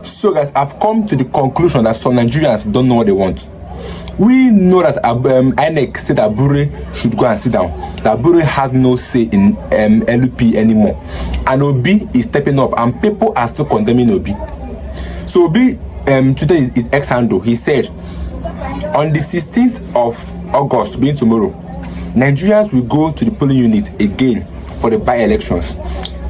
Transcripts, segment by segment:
So guys, I've come to the conclusion that some Nigerians don't know what they want. We know that INEC said that Abure should go and sit down. That Abure has no say in LP anymore. And Obi is stepping up and people are still condemning Obi. So Obi, today is ex-handle. He said, on the 16th of August, being tomorrow, Nigerians will go to the polling unit again for the by-elections.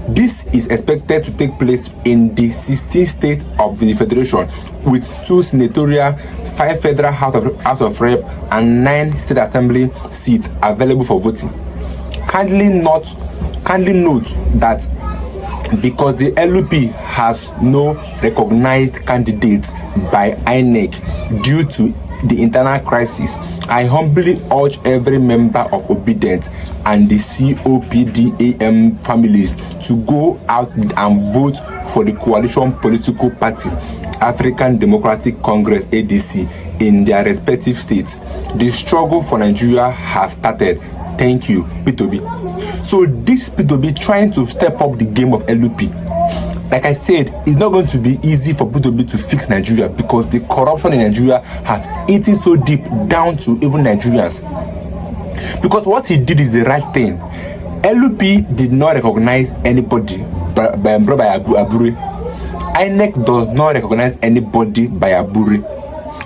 This is expected to take place in the 16 states of the Federation with 2 senatorial, 5 federal House of Rep and 9 state assembly seats available for voting. Kindly note that because the LP has no recognized candidates by INEC due to the internal crisis, I humbly urge every member of Obedient and the COPDAM families to go out and vote for the coalition political party, African Democratic Congress ADC, in their respective states. The struggle for Nigeria has started. Thank you, P2B. So this P2B trying to step up the game of LP. Like I said, it's not going to be easy for P2B to fix Nigeria because the corruption in Nigeria has eaten so deep down to even Nigerians. Because what he did is the right thing. LP did not recognize anybody by Abure. INEC does not recognize anybody by Abure.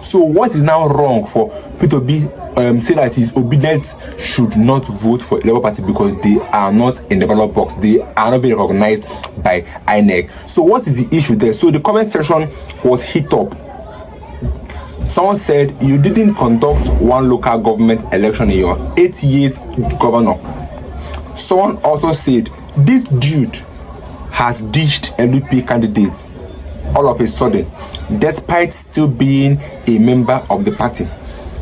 So what is now wrong for P2B say that his Obedient should not vote for Labour Party because they are not in the ballot box, they are not being recognized by INEC. So what is the issue there? So the comment section was hit up. Someone said, you didn't conduct one local government election in your 8 years governor. Someone also said, this dude has ditched LP candidates all of a sudden, despite still being a member of the party.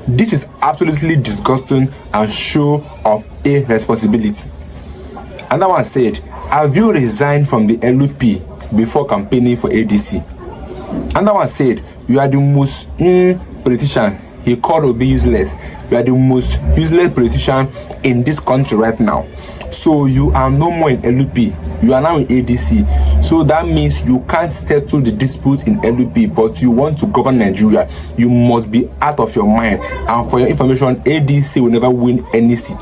This is absolutely disgusting and show of irresponsibility. Another one said, have you resigned from the LP before campaigning for ADC? Another one said, you are the most politician. He called Obi useless. You are the most useless politician in this country right now. So you are no more in LP. You are now in ADC. So that means you can't settle the dispute in LP, but you want to govern Nigeria. You must be out of your mind. And for your information, ADC will never win any seat.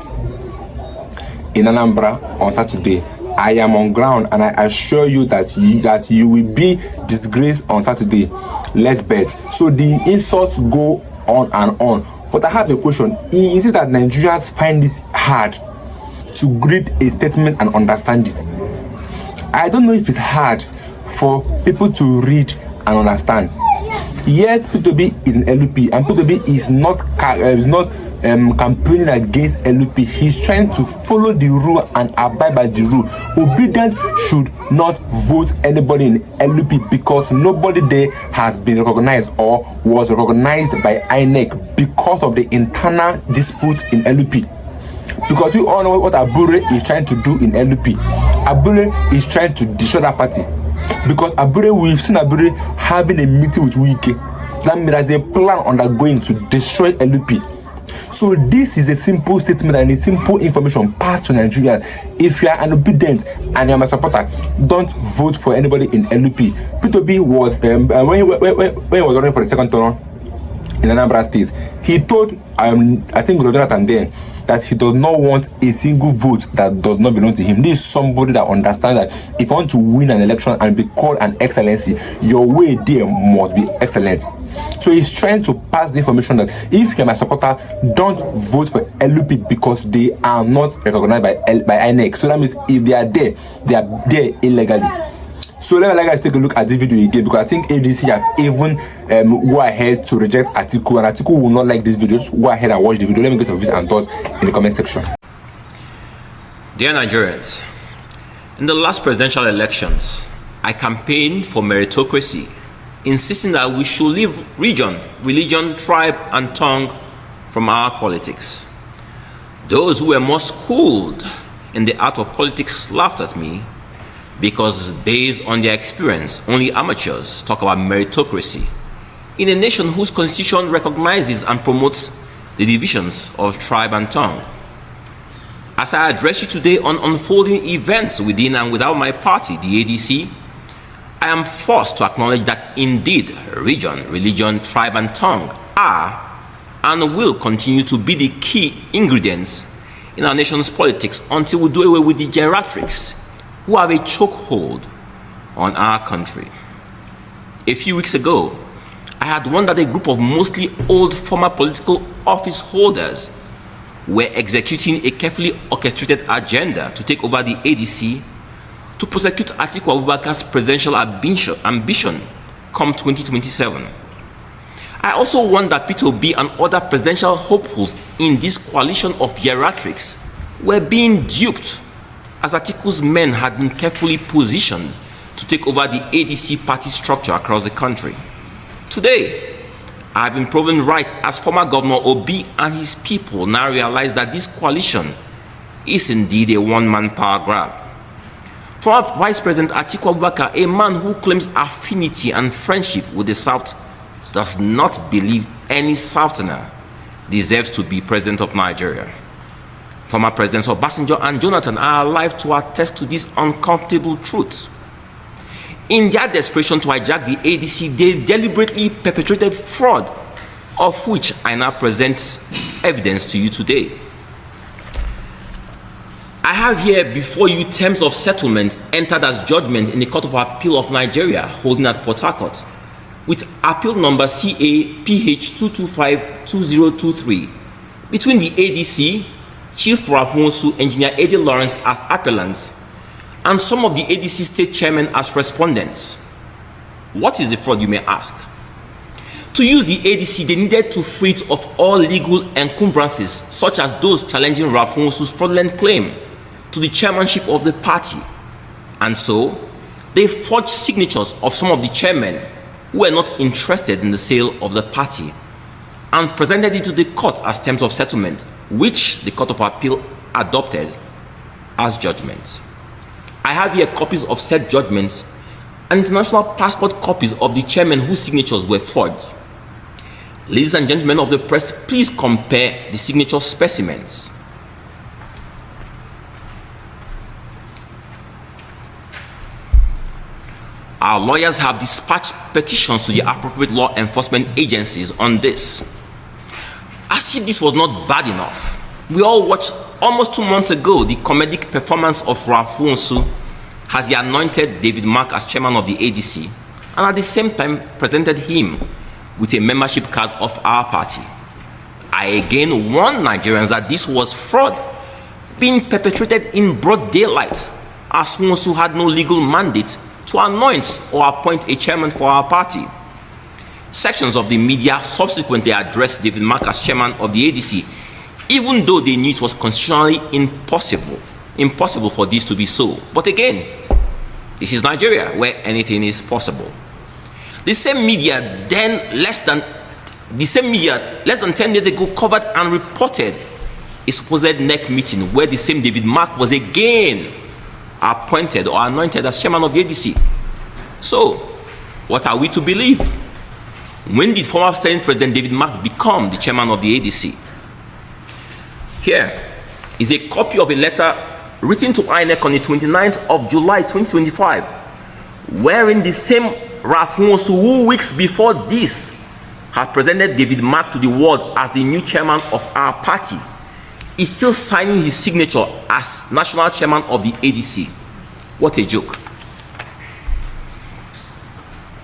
In Anambra on Saturday, I am on ground and I assure you that you will be disgraced on Saturday. Let's bet. So the insults go on and on. But I have a question. Is it that Nigerians find it hard to read a statement and understand it? I don't know if it's hard for people to read and understand. Yes, P2B is an LP and P2B is not campaigning against LP. He's trying to follow the rule and abide by the rule. Obedient should not vote anybody in LP because nobody there has been recognized or was recognized by INEC because of the internal dispute in LP. Because we all know what Abure is trying to do in LP. Abure is trying to destroy that party. Because we've seen Abure having a meeting with Wike. That means there's a plan undergoing to destroy LP. So this is a simple statement and a simple information passed to Nigerians. If you are an Obedient and you are my supporter, don't vote for anybody in LP. P2B was when he was running for the second term in Anambra State, he told I think Jonathan then that he does not want a single vote that does not belong to him. This is somebody that understands that if you want to win an election and be called an excellency, your way there must be excellent. So he's trying to pass the information that if you're my supporter, don't vote for LP because they are not recognized by INEC. So that means if they are there illegally. So let me guys take a look at the video again because I think ADC have even go ahead to reject Atiku, and Atiku will not like these videos. Go ahead and watch the video. Let me get your views and thoughts in the comment section. Dear Nigerians, in the last presidential elections, I campaigned for meritocracy, insisting that we should leave region, religion, tribe, and tongue from our politics. Those who were more schooled in the art of politics laughed at me because based on their experience, only amateurs talk about meritocracy in a nation whose constitution recognizes and promotes the divisions of tribe and tongue. As I address you today on unfolding events within and without my party, the ADC, I am forced to acknowledge that indeed region, religion, tribe, and tongue are and will continue to be the key ingredients in our nation's politics until we do away with the geriatrics who have a chokehold on our country. A few weeks ago, I had wondered that a group of mostly old former political office holders were executing a carefully orchestrated agenda to take over the ADC to prosecute Atiku Abubakar's presidential ambition come 2027. I also wonder that Peter Obi and other presidential hopefuls in this coalition of geriatrics were being duped, as Atiku's men had been carefully positioned to take over the ADC party structure across the country. Today, I have been proven right as former Governor Obi and his people now realize that this coalition is indeed a one-man power grab. Former Vice President Atiku Abubakar, a man who claims affinity and friendship with the South, does not believe any Southerner deserves to be president of Nigeria. Former Presidents Obasanjo and Jonathan are alive to attest to this uncomfortable truth. In their desperation to hijack the ADC, they deliberately perpetrated fraud, of which I now present evidence to you today. I have here before you terms of settlement entered as judgment in the Court of Appeal of Nigeria, holding at Port Harcourt, with appeal number CAPH 225-2023, between the ADC, Chief Rafonsu, Engineer Eddie Lawrence as appellants, and some of the ADC state chairmen as respondents. What is the fraud, you may ask? To use the ADC, they needed to free it of all legal encumbrances, such as those challenging Rafonsu's fraudulent claim to the chairmanship of the party. And so, they forged signatures of some of the chairmen who were not interested in the sale of the party and presented it to the court as terms of settlement, which the Court of Appeal adopted as judgment. I have here copies of said judgments and international passport copies of the chairmen whose signatures were forged. Ladies and gentlemen of the press, please compare the signature specimens. Our lawyers have dispatched petitions to the appropriate law enforcement agencies on this. As if this was not bad enough, we all watched almost 2 months ago the comedic performance of Rafonsu as he anointed David Mark as chairman of the ADC and at the same time presented him with a membership card of our party. I again warn Nigerians that this was fraud being perpetrated in broad daylight, as Nwosu had no legal mandate to anoint or appoint a chairman for our party. Sections of the media subsequently addressed David Mark as chairman of the ADC, even though they knew it was constitutionally impossible for this to be so. But again, this is Nigeria, where anything is possible. The same media less than 10 days ago covered and reported a supposed NEC meeting where the same David Mark was again appointed or anointed as chairman of the ADC. So, what are we to believe? When did former Senate President David Mark become the chairman of the ADC? Here is a copy of a letter written to INEC on the 29th of July 2025, wherein the same Rafonsu, who weeks before this had presented David Mark to the world as the new chairman of our party, is still signing his signature as national chairman of the ADC. What a joke.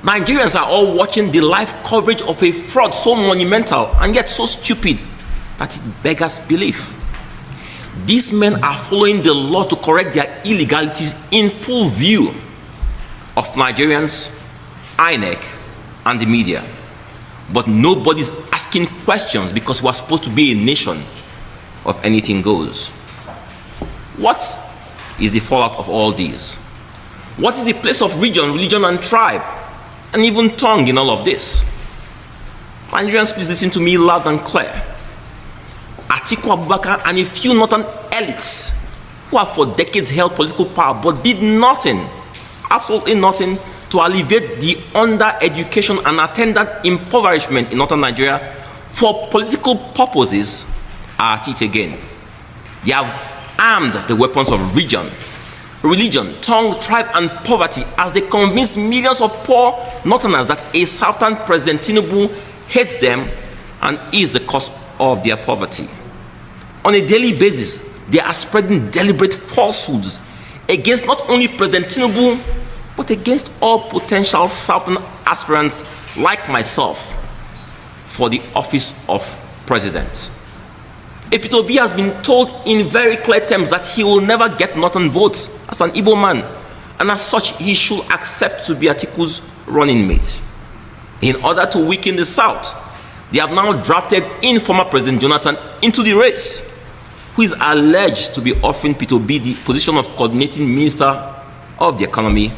Nigerians are all watching the live coverage of a fraud so monumental and yet so stupid that it beggars belief. These men are following the law to correct their illegalities in full view of Nigerians, INEC, and the media. But nobody's asking questions because we are supposed to be a nation of anything goes. What is the fallout of all these? What is the place of region, religion, and tribe, and even tongue in all of this? Nigerians, please listen to me loud and clear. Atiku Abubakar and a few northern elites who have for decades held political power but did nothing, absolutely nothing, to alleviate the under-education and attendant impoverishment in northern Nigeria for political purposes are at it again. They have armed the weapons of region religion, tongue, tribe, and poverty as they convince millions of poor Northerners that a Southern President Tinubu hates them and is the cause of their poverty. On a daily basis, they are spreading deliberate falsehoods against not only President Tinubu, but against all potential Southern aspirants like myself for the office of president. Peter Obi has been told in very clear terms that he will never get Northern votes as an Igbo man, and as such, he should accept to be Atiku's running mate. In order to weaken the South, they have now drafted in former President Jonathan into the race, who is alleged to be offering Peter Obi the position of coordinating minister of the economy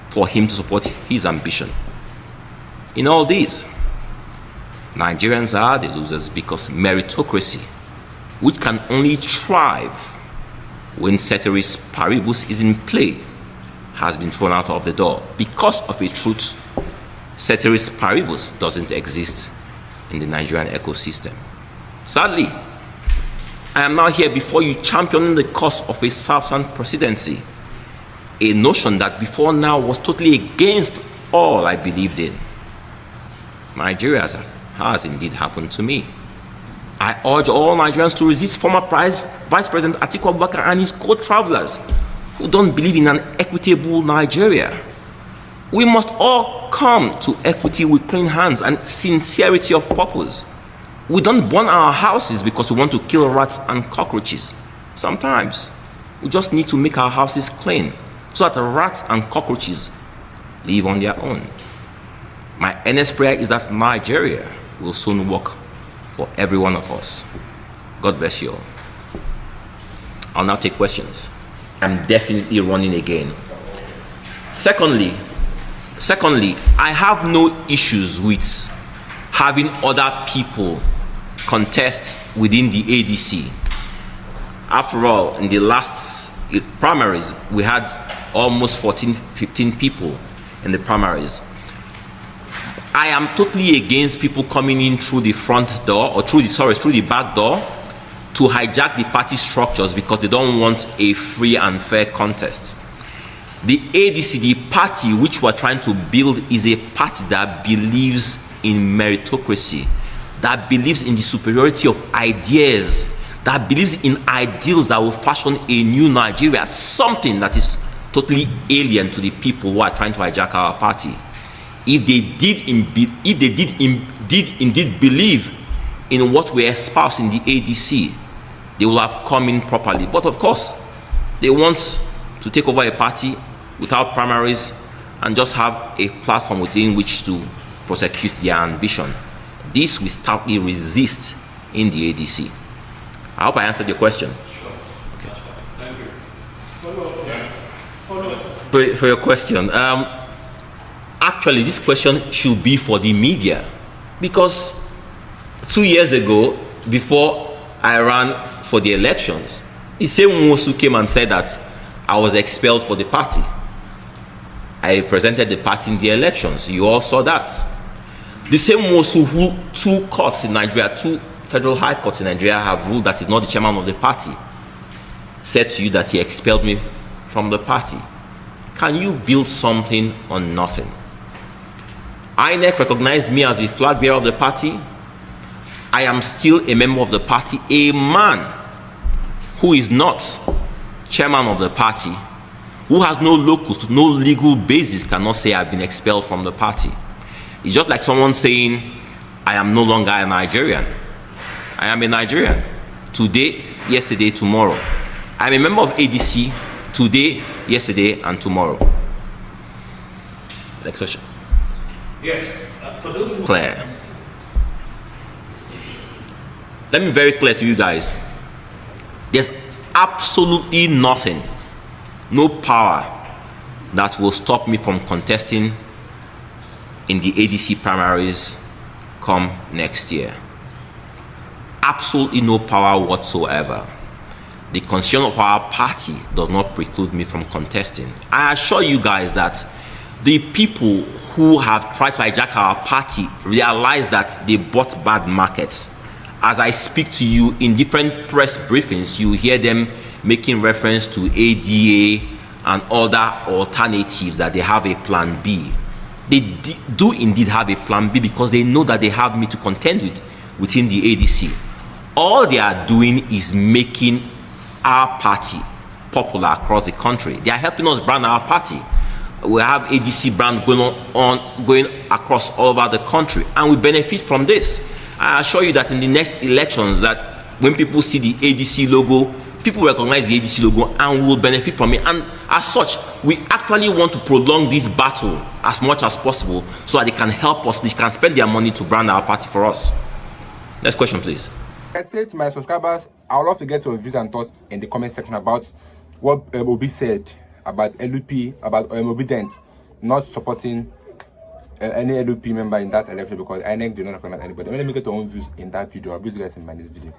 for him to support his ambition. In all this, Nigerians are the losers because meritocracy, which can only thrive when ceteris paribus is in play, has been thrown out of the door. Because of a truth, ceteris paribus doesn't exist in the Nigerian ecosystem. Sadly, I am now here before you championing the cause of a Southern presidency, a notion that before now was totally against all I believed in. Nigeria has indeed happened to me. I urge all Nigerians to resist former Vice President Atiku Abubakar and his co-travelers who don't believe in an equitable Nigeria. We must all come to equity with clean hands and sincerity of purpose. We don't burn our houses because we want to kill rats and cockroaches. Sometimes we just need to make our houses clean so that the rats and cockroaches live on their own. My earnest prayer is that Nigeria will soon work for every one of us. God bless you all. I'll now take questions. I'm definitely running again. Secondly, I have no issues with having other people contest within the ADC. After all, in the last primaries, we had almost 14, 15 people in the primaries. I am totally against people coming in through the front door or through the back door to hijack the party structures because they don't want a free and fair contest. The ADC, the party which we're trying to build, is a party that believes in meritocracy, that believes in the superiority of ideas, that believes in ideals that will fashion a new Nigeria, something that is totally alien to the people who are trying to hijack our party. If they did indeed believe in what we espouse in the ADC, they will have come in properly. But of course, they want to take over a party without primaries and just have a platform within which to prosecute their ambition. This we stoutly resist in the ADC. I hope I answered your question. Sure. Okay. Thank you. Follow-up. For your question, actually, this question should be for the media, because 2 years ago, before I ran for the elections, the same Nwosu came and said that I was expelled for the party. I represented the party in the elections. You all saw that. The same Nwosu who two courts in Nigeria, two federal high courts in Nigeria have ruled that he's not the chairman of the party, said to you that he expelled me from the party. Can you build something on nothing? INEC recognized me as the flag bearer of the party. I am still a member of the party. A man who is not chairman of the party, who has no locus, no legal basis, cannot say I've been expelled from the party. It's just like someone saying, I am no longer a Nigerian. I am a Nigerian. Today, yesterday, tomorrow. I'm a member of ADC today, yesterday, and tomorrow. Next question. Yes. For those who... Clear. Let me be very clear to you guys. There's absolutely nothing, no power that will stop me from contesting in the ADC primaries come next year. Absolutely no power whatsoever. The constitution of our party does not preclude me from contesting. I assure you guys that the people who have tried to hijack our party realize that they bought bad markets. As I speak to you in different press briefings, you hear them making reference to ADA and other alternatives that they have a plan B. They do indeed have a plan B because they know that they have me to contend with within the ADC. All they are doing is making our party popular across the country. They are helping us brand our party. We have ADC brand going across all over the country, and we benefit from this. I assure you that in the next elections, that when people see the ADC logo, people recognize the ADC logo and we will benefit from it. And as such, we actually want to prolong this battle as much as possible so that they can help us, they can spend their money to brand our party for us. Next question, please. I say to my subscribers, I would love to get your views and thoughts in the comment section about what Obi said about LP, about Obedience not supporting any LP member in that election because INEC do not recommend anybody. Let me get your own views in that video. I'll be you guys in my next video.